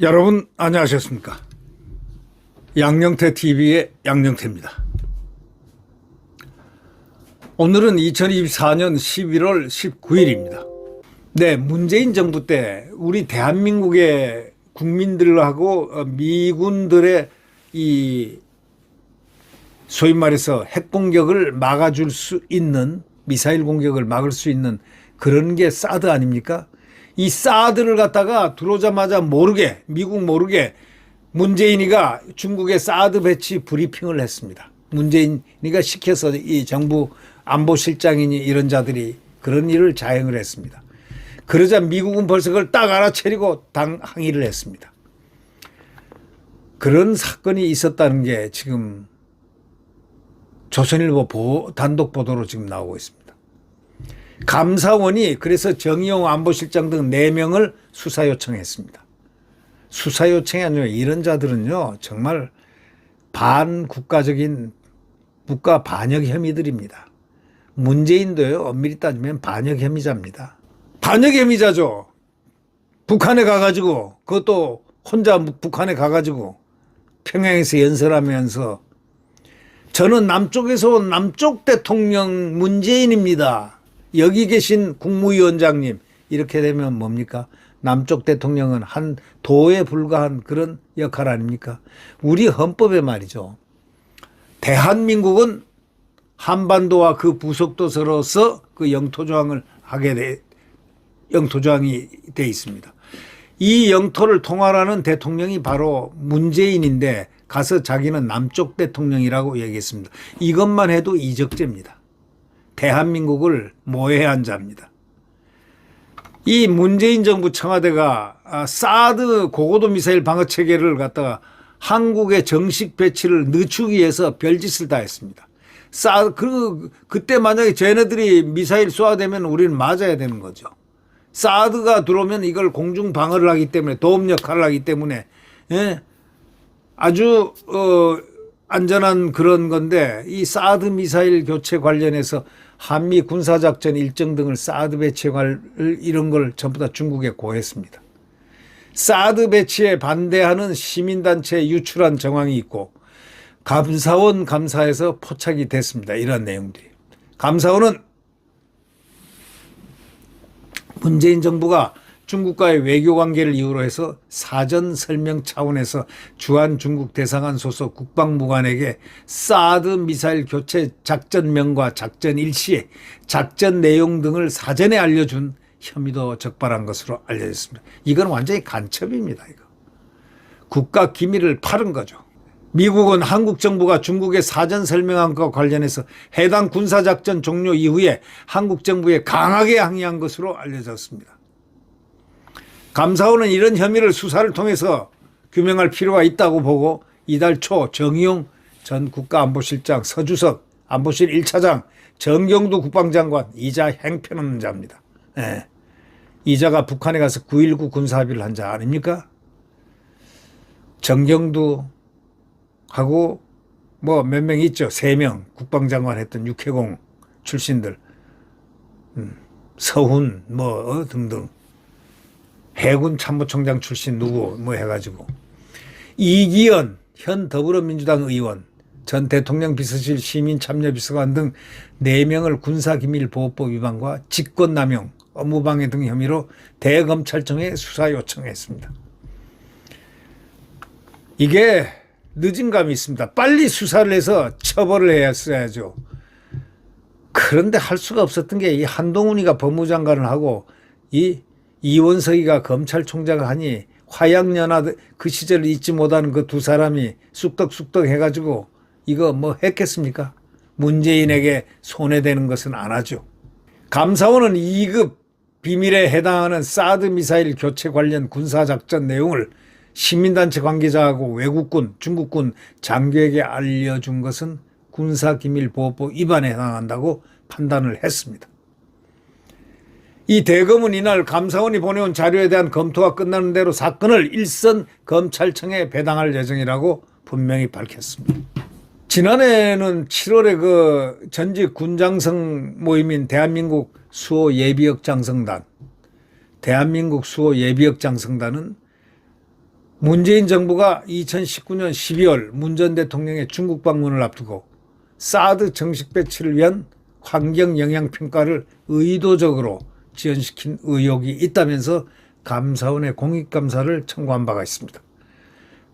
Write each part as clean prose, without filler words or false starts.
여러분 안녕하셨습니까? 양영태 TV의 양영태입니다. 오늘은 2024년 11월 19일입니다. 네, 문재인 정부 때 우리 대한민국의 국민들하고 미군들의 이 소위 말해서 핵 공격을 막아줄 수 있는, 미사일 공격을 막을 수 있는 그런 게 사드 아닙니까? 이 사드를 갖다가 들어오자마자 모르게, 미국 모르게 문재인이가 중국의 사드 배치 브리핑을 했습니다. 문재인이가 시켜서 이 정부 안보실장이니 이런 자들이 그런 일을 자행을 했습니다. 그러자 미국은 벌써 그걸 딱 알아채리고 항의를 했습니다. 그런 사건이 있었다는 게 지금 조선일보 단독 보도로 지금 나오고 있습니다. 감사원이 그래서 정의용 안보실장 등 4명을 수사 요청했습니다. 수사 요청이 아니라 이런 자들은요, 정말 반국가적인 국가 반역 혐의들입니다. 문재인도요, 엄밀히 따지면 반역 혐의자입니다. 반역 혐의자죠. 북한에 가가지고, 그것도 혼자 북한에 가가지고 평양에서 연설하면서 저는 남쪽에서 온 남쪽 대통령 문재인입니다. 여기 계신 국무위원장님, 이렇게 되면 뭡니까? 남쪽 대통령은 한 도에 불과한 그런 역할 아닙니까? 우리 헌법에 말이죠. 대한민국은 한반도와 그 부속도서로서 그 영토조항을 영토조항이 돼 있습니다. 이 영토를 통할하는 대통령이 바로 문재인인데 가서 자기는 남쪽 대통령이라고 얘기했습니다. 이것만 해도 이적죄입니다. 대한민국을 모해한 자입니다. 이 문재인 정부 청와대가 사드 고고도 미사일 방어 체계를 갖다가 한국에 정식 배치를 늦추기 위해서 별짓을 다 했습니다. 그때 만약에 쟤네들이 미사일 쏘아대면 우리는 맞아야 되는 거죠. 사드가 들어오면 이걸 공중 방어를 하기 때문에, 도움 역할을 하기 때문에, 예? 아주 안전한 그런 건데, 이 사드 미사일 교체 관련해서 한미 군사작전 일정 등을 사드 배치에 이런 걸 전부 다 중국에 고했습니다. 사드 배치에 반대하는 시민단체에 유출한 정황이 있고 감사원 감사에서 포착이 됐습니다. 이런 내용들이. 감사원은 문재인 정부가 중국과의 외교관계를 이유로 해서 사전 설명 차원에서 주한 중국 대사관 소속 국방부관에게 사드 미사일 교체 작전명과 작전 일시, 작전 내용 등을 사전에 알려준 혐의도 적발한 것으로 알려졌습니다. 이건 완전히 간첩입니다. 이거. 국가 기밀을 팔은 거죠. 미국은 한국 정부가 중국에 사전 설명한 것과 관련해서 해당 군사작전 종료 이후에 한국 정부에 강하게 항의한 것으로 알려졌습니다. 감사원은 이런 혐의를 수사를 통해서 규명할 필요가 있다고 보고 이달 초 정의용 전 국가안보실장, 서주석 안보실 1차장, 정경두 국방장관, 이자 행편없는 자입니다. 네. 이자가 북한에 가서 9.19 군사합의를 한 자 아닙니까? 정경두 하고 뭐 몇 명 있죠. 3명 국방장관 했던 육해공 출신들, 서훈 뭐 등등. 해군 참모총장 출신 누구 뭐 해가지고 이기현 현 더불어민주당 의원, 전 대통령 비서실 시민참여비서관 등 4명을 군사기밀보호법 위반과 직권남용, 업무방해 등 혐의로 대검찰청에 수사 요청했습니다. 이게 늦은 감이 있습니다. 빨리 수사를 해서 처벌을 했어야죠. 그런데 할 수가 없었던 게 이 한동훈이가 법무장관을 하고 이 이원석이가 검찰총장을 하니 화양연화 그 시절을 잊지 못하는 그 두 사람이 쑥덕쑥덕 해가지고 이거 뭐 했겠습니까? 문재인에게 손해되는 것은 안 하죠. 감사원은 2급 비밀에 해당하는 사드 미사일 교체 관련 군사작전 내용을 시민단체 관계자하고 외국군, 중국군 장교에게 알려준 것은 군사기밀보호법 위반에 해당한다고 판단을 했습니다. 이 대검은 이날 감사원이 보내온 자료에 대한 검토가 끝나는 대로 사건을 일선 검찰청에 배당할 예정이라고 분명히 밝혔습니다. 지난해에는 7월에 그 전직 군장성 모임인 대한민국 수호 예비역 장성단, 대한민국 수호 예비역 장성단은 문재인 정부가 2019년 12월 문 전 대통령의 중국 방문을 앞두고 사드 정식 배치를 위한 환경 영향 평가를 의도적으로 지연시킨 의혹이 있다면서 감사원에 공익감사를 청구한 바가 있습니다.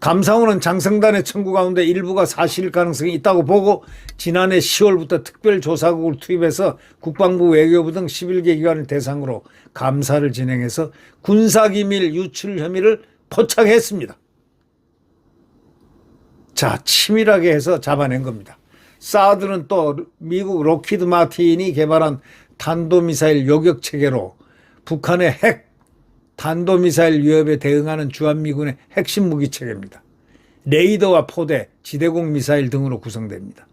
감사원은 장성단의 청구 가운데 일부가 사실일 가능성이 있다고 보고 지난해 10월부터 특별조사국을 투입해서 국방부, 외교부 등 11개 기관을 대상으로 감사를 진행해서 군사기밀 유출 혐의를 포착했습니다. 자, 치밀하게 해서 잡아낸 겁니다. 사드는 또 미국 록히드 마틴이 개발한 탄도미사일 요격체계로 북한의 핵 탄도미사일 위협에 대응하는 주한미군의 핵심 무기체계입니다. 레이더와 포대, 지대공 미사일 등으로 구성됩니다.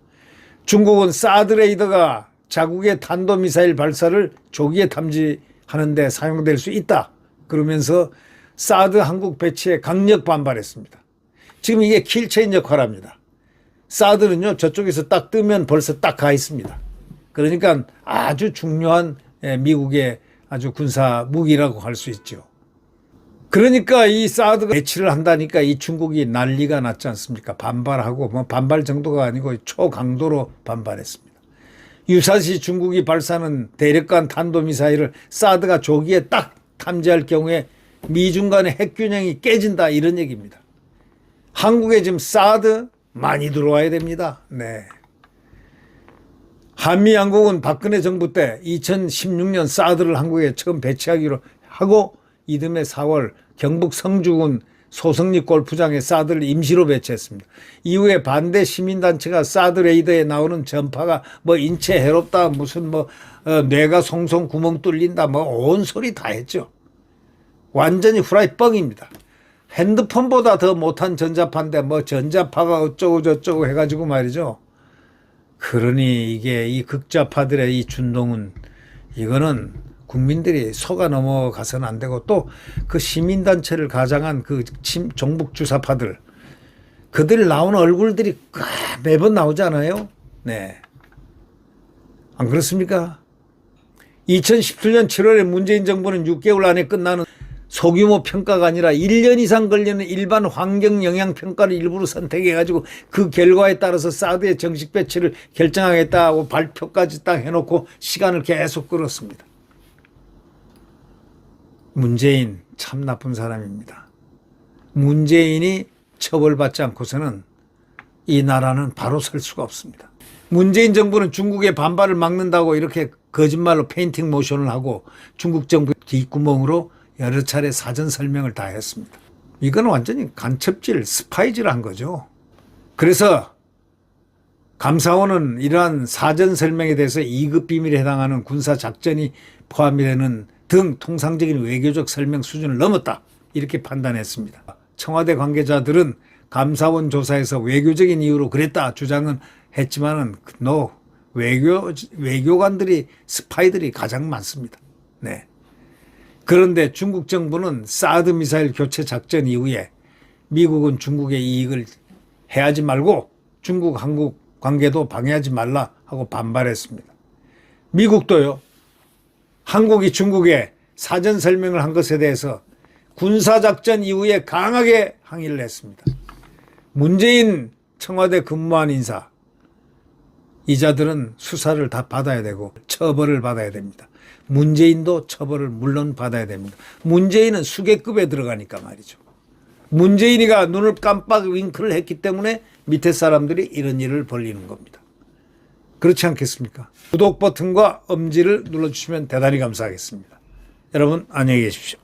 중국은 사드 레이더가 자국의 탄도미사일 발사를 조기에 탐지하는 데 사용될 수 있다. 그러면서 사드 한국 배치에 강력 반발했습니다. 지금 이게 킬체인 역할을 합니다. 사드는요, 저쪽에서 딱 뜨면 벌써 딱 가 있습니다. 그러니까 아주 중요한 미국의 아주 군사 무기라고 할 수 있죠. 그러니까 이 사드가 배치를 한다니까 이 중국이 난리가 났지 않습니까? 반발하고, 뭐 반발 정도가 아니고 초강도로 반발했습니다. 유사시 중국이 발사하는 대륙간 탄도미사일을 사드가 조기에 딱 탐지할 경우에 미중 간의 핵균형이 깨진다, 이런 얘기입니다. 한국에 지금 사드 많이 들어와야 됩니다. 네. 한미양국은 박근혜 정부 때 2016년 사드를 한국에 처음 배치하기로 하고 이듬해 4월 경북 성주군 소성리 골프장에 사드를 임시로 배치했습니다. 이후에 반대 시민단체가 사드 레이더에 나오는 전파가 뭐 인체 해롭다, 무슨 뭐 뇌가 송송 구멍 뚫린다, 뭐 온 소리 다 했죠. 완전히 후라이 뻥입니다. 핸드폰보다 더 못한 전자파인데 뭐 전자파가 어쩌고 저쩌고 해가지고 말이죠. 그러니 이게 이 극좌파들의 이 준동은 이거는 국민들이 속아 넘어가서는 안 되고 또 그 시민단체를 가장한 그 종북 주사파들 그들 나오는 얼굴들이 매번 나오잖아요. 네. 안 그렇습니까? 2017년 7월에 문재인 정부는 6개월 안에 끝나는 소규모 평가가 아니라 1년 이상 걸리는 일반 환경 영향 평가를 일부러 선택해가지고 그 결과에 따라서 사드의 정식 배치를 결정하겠다고 발표까지 딱 해놓고 시간을 계속 끌었습니다. 문재인 참 나쁜 사람입니다. 문재인이 처벌받지 않고서는 이 나라는 바로 설 수가 없습니다. 문재인 정부는 중국의 반발을 막는다고 이렇게 거짓말로 페인팅 모션을 하고 중국 정부 뒷구멍으로 여러 차례 사전 설명을 다 했습니다. 이건 완전히 간첩질, 스파이질을 한 거죠. 그래서 감사원은 이러한 사전 설명에 대해서 2급 비밀에 해당하는 군사 작전이 포함이 되는 등 통상적인 외교적 설명 수준을 넘었다, 이렇게 판단했습니다. 청와대 관계자들은 감사원 조사에서 외교적인 이유로 그랬다 주장은 했지만은 외교관들이 스파이들이 가장 많습니다. 네. 그런데 중국 정부는 사드 미사일 교체 작전 이후에 미국은 중국의 이익을 해하지 말고 중국 한국 관계도 방해하지 말라 하고 반발했습니다. 미국도요. 한국이 중국에 사전 설명을 한 것에 대해서 군사작전 이후에 강하게 항의를 했습니다. 문재인 청와대 근무한 인사, 이자들은 수사를 다 받아야 되고 처벌을 받아야 됩니다. 문재인도 처벌을 물론 받아야 됩니다. 문재인은 수계급에 들어가니까 말이죠. 문재인이가 눈을 깜빡 윙크를 했기 때문에 밑에 사람들이 이런 일을 벌이는 겁니다. 그렇지 않겠습니까? 구독 버튼과 엄지를 눌러주시면 대단히 감사하겠습니다. 여러분 안녕히 계십시오.